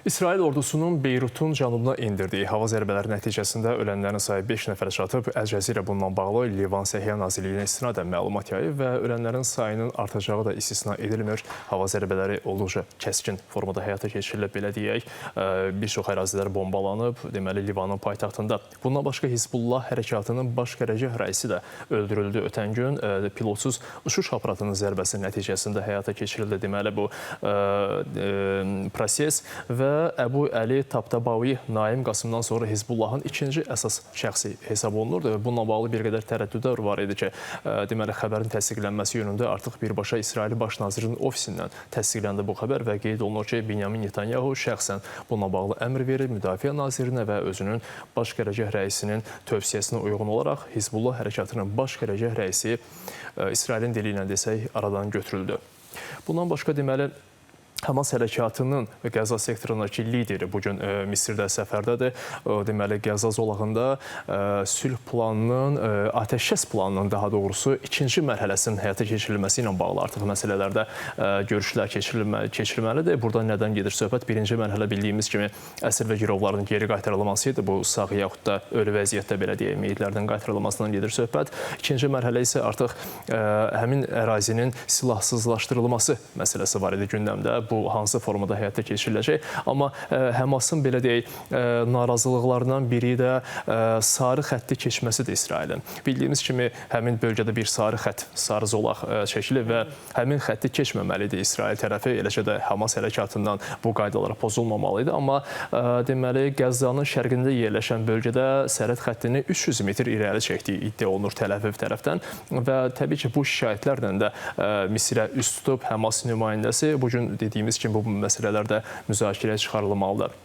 İsrail ordusunun Beyrutun cənubuna indirdiyi hava zərbələri nəticəsində ölənlərin sayı 5 nəfərə çatıb. Əl-Cəzirə bununla bağlı Livan Səhiyyə Nazirliyinə istinadən məlumat yayıb və ölənlərin sayının artacağı da istisna edilmir. Hava zərbələri olduqca kəskin formada həyata keçirilir, belə deyək. Bir çox ərazilər bombalanıb, deməli Livanın paytaxtında. Bundan başqa Hizbullah hərəkatının baş qərargah rəisi də öldürüldü ötən gün. Pilotsuz uçuş aparatının zərbəsi nəticəsində həyata keçirildi. Deməli bu proses və Əbu Əli Tabtabavi Naim Qasımdan sonra Hizbullahın ikinci əsas şəxsi hesab olunurdu. Bununla bağlı bir qədər tərəddüdlər var idi ki, deməli xəbərin təsdiqlənməsi yönündə artıq birbaşa İsrail Baş nazirinin ofisindən təsdiqləndi bu xəbər və qeyd olunur ki, Benyamin Netanyahu şəxsən bununla bağlı əmr verir Müdafiə nazirinə və özünün baş qərargah rəisinin tövsiyəsinə uyğun olaraq Hizbullah hərəkatının baş qərargah rəisi İsrailin dili ilə desək aradan götürüldü. Bundan başqa deməli Hamas hərəkatının Qəzza sektorundakı lideri bugün Misirdə səfərdədir. Deməli, Qəzza zolağında sülh planının, atəşkəs planının daha doğrusu ikinci mərhələsinin həyata keçirilməsi ilə bağlı artıq məsələlərdə görüşlər keçirilməlidir. Burada nədən gedir söhbət? Birinci mərhələ bildiyimiz kimi əsir və girovların geri qaytarılması idi. Bu sağ yaxud da ölü vəziyyətdə belə deyək, meyitlərdən qaytarılmasından gedir söhbət. İkinci mərhələ isə artıq həmin ərazinin silahsızlaşdırılması məsələsi var idi gündəmdə. Bu hansı formada həyata keçiriləcək. Amma Həmasın belə deyək, narazılıqlarından biri də sarı xətti keçməsidir İsrailin. Bildiyimiz kimi həmin bölgədə bir sarı xətt, sarı zolaq çəkilir və həmin xətti keçməməlidir İsrail tərəfi. Eləcə də Hamas hərəkatından bu qaydalara pozulmamalıydı. Amma deməli Qəzzanın şərqində yerləşən bölgədə sərhəd xəttini 300 metr irəli çəkdiyi iddia olunur Təl-Əviv tərəfdən və təbii ki, bu şikayətlərlə də Misirə üst tutub Həmas nümayəndəsi bugün dediyimiz kimi bu məsələlərdə müzakirəyə çıxarılmalıdır.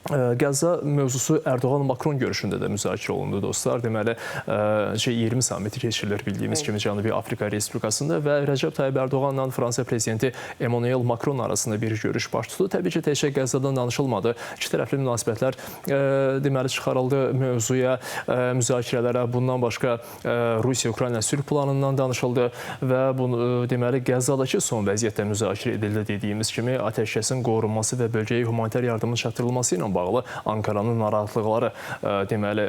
Qəzza mövzusu Ərdoğan-Makron görüşündə də müzakirə olundu dostlar. Deməli, G20 samiti keçirilir bildiyimiz kimi Cənubi Afrika Respublikasında və Rəcəb Tayyib Ərdoğanla Fransa prezidenti Emmanuel Macron arasında bir görüş baş tutdu. Təbii ki, təkcə Qəzzadan danışılmadı. İki tərəfli münasibətlər deməli çıxarıldı mövzuya, müzakirələrə. Bundan başqa Rusiya-Ukrayna sülh planından danışıldı və deməli Qəzzadakı son vəziyyətdə müzakirə edildi dediyimiz kimi atəşkəsin qorunması və bölgəyə humanitar yardımın çatdırılması ilə bağlı Ankaranın narahatlıqları deməli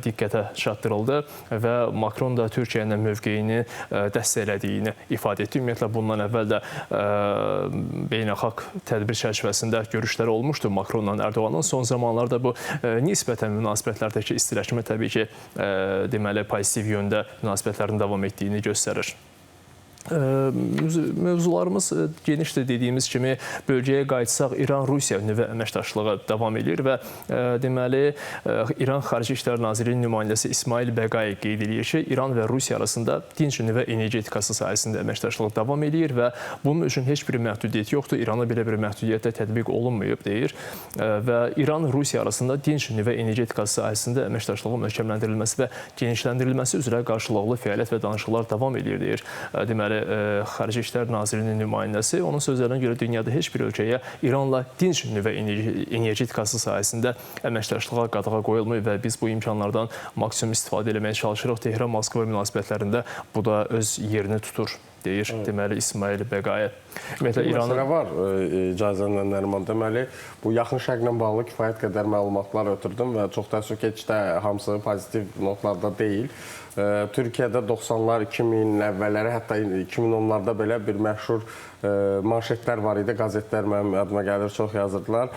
diqqətə çatdırıldı və Makron da Türkiyə ilə mövqeyini dəstəklədiyini ifadə etdi. Ümumiyyətlə bundan əvvəl də beynəlxalq tədbir çərçivəsində görüşləri olmuşdu Makronla Ərdoğanın. Son zamanlarda bu nisbətən münasibətlərdəki istiləşmə təbii ki, deməli pozitiv yöndə münasibətlərin davam etdiyini göstərir. Mövzularımız genişdir dediyimiz kimi bölgəyə qayıtsaq İran-Rusiya nüvə əməkdaşlığı davam edir və deməli İran Xarici İşlər Nazirinin nümayəndəsi İsmail Bəqai qeyd edir ki, İran və Rusiya arasında dinc nüvə energetikası sahəsində əməkdaşlıq davam edir və bunun üçün heç bir məhdudiyyət yoxdur. İrana belə bir məhdudiyyət də tətbiq olunmayıb deyir və İran-Rusiya arasında dinc nüvə energetikası sahəsində əməkdaşlığın möhkəmləndirilməsi və genişləndirilməsi üzrə qarşılıqlı fəaliyyət və danışıqlar davam edir deyir. Deməli Xarici İşlər Nazirinin nümayəndəsi onun sözlərinə görə dünyada heç bir ölkəyə İranla dinc nüvə energetikası sahəsində əməkdaşlığa qadağa qoyulmuyor və biz bu imkanlardan maksimum istifadə etməyə çalışırıq. Tehran-Moskva münasibətlərində bu da öz yerini tutur deyir, deməli İsmail Bəqai. Ümumiyyətlə İranın var icazənlə Nəriman. Deməli bu yaxın şərqlə bağlı kifayət qədər məlumatlar ötürdüm və çox təəssüf ki, heç də hamısı pozitiv notlarda deyil. Türkiyədə 90'lar, 2000 əvvəlləri, hətta 2010'larda belə bir məşhur manşetlər var idi. Qazetlər mənim adıma gəlir, çox yazırdılar.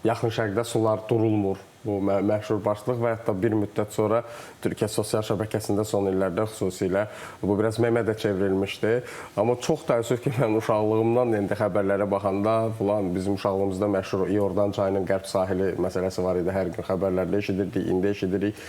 Yaxın şərqdə sular durulmur. Bu məşhur başlıq və hətta bir müddət sonra Türkiyə sosial şəbəkəsində son illərdə xüsusilə bu biraz memə də çevrilmişdi. Amma çox təəssüf ki, mən uşaqlığımdan indi xəbərlərə baxanda bizim uşaqlığımızda məşhur İordan çayının qərb sahili məsələsi var idi. Hər gün xəbərlərdə eşidirdik, indi eşidirik.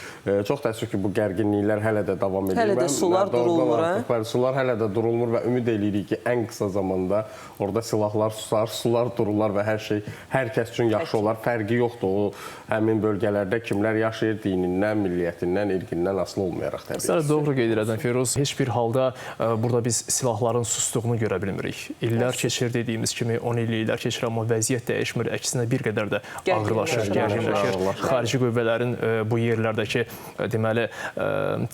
Çox təəssüf ki, bu gərginliklər hələ də davam edir. Hələ də sular durulmur, hə? Sular hələ də durulmur və ümid edirik ki, ən qısa zamanda orada silahlar susar, sular durular və hər şey hər kəs üçün yaxşı olar. Fərqi yoxdur o həmin bölgələrdə kimlər yaşayır, dinindən, milliyyətindən, irqindən asılı olmayaraq təbii. Sən doğru qeyd edədin Firuz. Heç bir halda burada biz silahların sustuğunu görə bilmirik. İllər keçir dediyimiz kimi 10 illiklər keçir, amma vəziyyət dəyişmir. Əksinə bir qədər də ağırlaşır, gərginləşir. Xarici qüvvələrin bu yerlərdəki deməli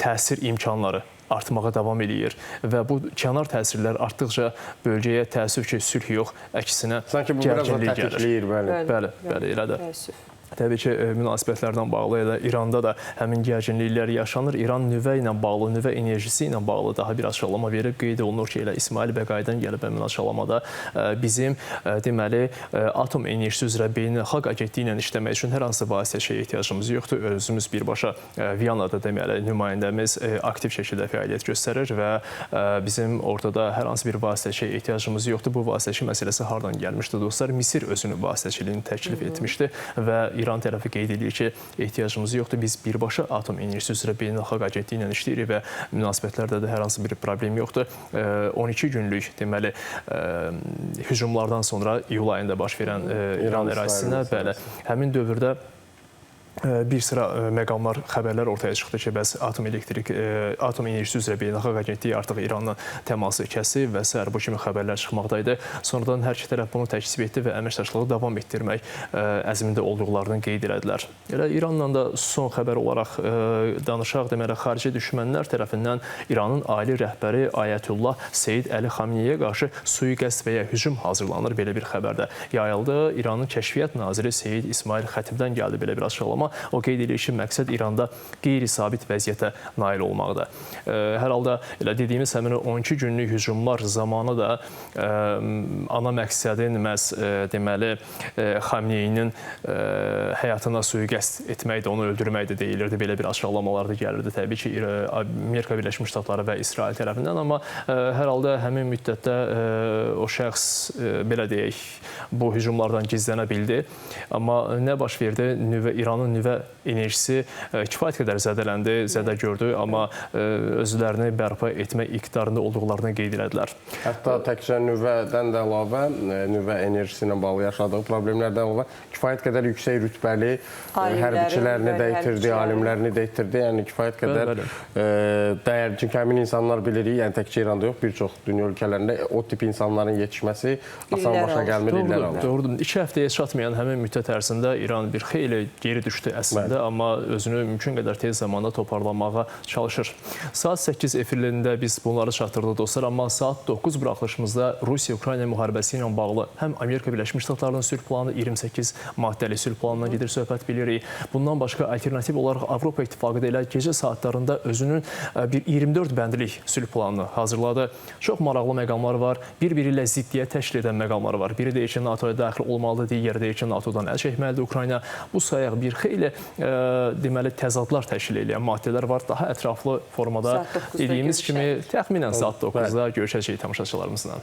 təsir imkanları artmağa davam edir və bu kənar təsirlər artdıqca bölgəyə təəssüf ki, sülh yox, əksinə gərginlik gəlir. Bəli, elədir. Təbii ki, münasibətlərdən bağlı elə İranda da həmin gərginliklər yaşanır. İran nüvə ilə bağlı, nüvə enerjisi ilə bağlı daha bir açıqlama verib. Qeyd olunur ki, elə İsmail Bəqaydan gəlib həmin açıqlamada bizim deməli atom enerjisi üzrə beynəlxalq agentliyi ilə işləmək üçün hər hansı vasitəçiyə ehtiyacımız yoxdur. Özümüz birbaşa Viyanada deməli nümayəndəmiz aktiv şəkildə fəaliyyət göstərir və bizim ortada hər hansı bir vasitəçiyə ehtiyacımız yoxdur. Bu vasitəçi məsələsi hardan gəlmişdi dostlar? Misir özünün vasitəçiliyini təklif etmişdi və İran tərəfi qeyd edir ki, ehtiyacımız yoxdur. Biz birbaşa atom enerjisi üzrə beynəlxalq agentliyi ilə işləyirik və münasibətlərdə də hər hansı bir problem yoxdur. 12 günlük deməli hücumlardan sonra iyul ayında baş verən İran ərazisinə bəli, həmin dövrdə bir sıra məqamlar, xəbərlər ortaya çıxdı ki, bəs atom enerjisi üzrə beynəlxalq agentliyi artıq İranla təması kəsib və sair bu kimi xəbərlər çıxmaqdaydı. Sonradan hər iki tərəf bunu təkzib etdi və əməkdaşlığı davam etdirmək əzmində olduqlarını qeyd elədilər. Elə İranla da son xəbər olaraq danışaq, deməli, xarici düşmənlər tərəfindən İranın ali rəhbəri Ayətullah Seyid Əli Xamneyə qarşı sui-qəsd və ya hücum hazırlanır. Belə bir xəbər də yayıldı. İranın kəşfiyyat naziri Seyid İsmail Xətibdən gəldi belə bir açıqlama. O qeyd edir ki, məqsəd İranda qeyri-sabit vəziyyətə nail olmaqdır. Hər halda elə dediyimiz həmin 12 günlük hücumlar zamanı da ana məqsədin məhz deməli Xamneyinin həyatına sui-qəsd etməkdir, onu öldürməkdir deyilirdi. Belə bir açıqlamalar da gəlirdi təbii ki, Amerika Birləşmiş Ştatları və İsrail tərəfindən, amma hər halda həmin müddətdə o şəxs belə deyək, bu hücumlardan gizlənə bildi. Amma nə baş verdi? İranın nüvə enerjisi kifayət qədər zədələndi, zədə gördü, amma özlərini bərpa etmək iqtidarında olduqlarını qeyd elədilər. Hətta təkcə nüvədən də əlavə, nüvə enerjisi ilə bağlı yaşadığı problemlərdən əlavə kifayət qədər yüksək rütbəli hərbiçilərini də itirdi, alimlərini də itirdi. Yəni kifayət qədər dəyər. Çünki həmin insanlar bilirik, yəni təkcə İranda yox, bir çox dünya ölkələrində o tip insanların yetişməsi asan başa gəlmir, illər alır. Doğrudur. 2 həftəyə çatmayan həmin müddət ərzində İran bir xeyli geri düşdü əslində, amma özünü mümkün qədər tez zamanda toparlamağa çalışır. Saat 8 efirlərində biz bunları çatdırdıq dostlar, amma saat 9 buraxılışımızda Rusiya-Ukrayna müharibəsi ilə bağlı həm Amerika Birləşmiş Ştatlarının sülh planı 28 maddəli sülh planına gedir söhbət bilirik. Bundan başqa alternativ olaraq Avropa İttifaqı da elə gecə saatlarında özünün bir 24 bəndlik sülh planını hazırladı. Çox maraqlı məqamlar var, bir-biri ilə ziddiyyət təşkil edən məqamlar var. Biri deyir ki, NATO-ya daxil olmalıdır, digəri deyir ki, NATO-dan əl çəkməlidir Ukrayna. Bu sayaq bir xeyli deməli təzadlar təşkil edən maddələr var. Daha ətraflı formada dediyimiz kimi təxminən saat 9-da görüşəcəyik tamaşaçılarımızla.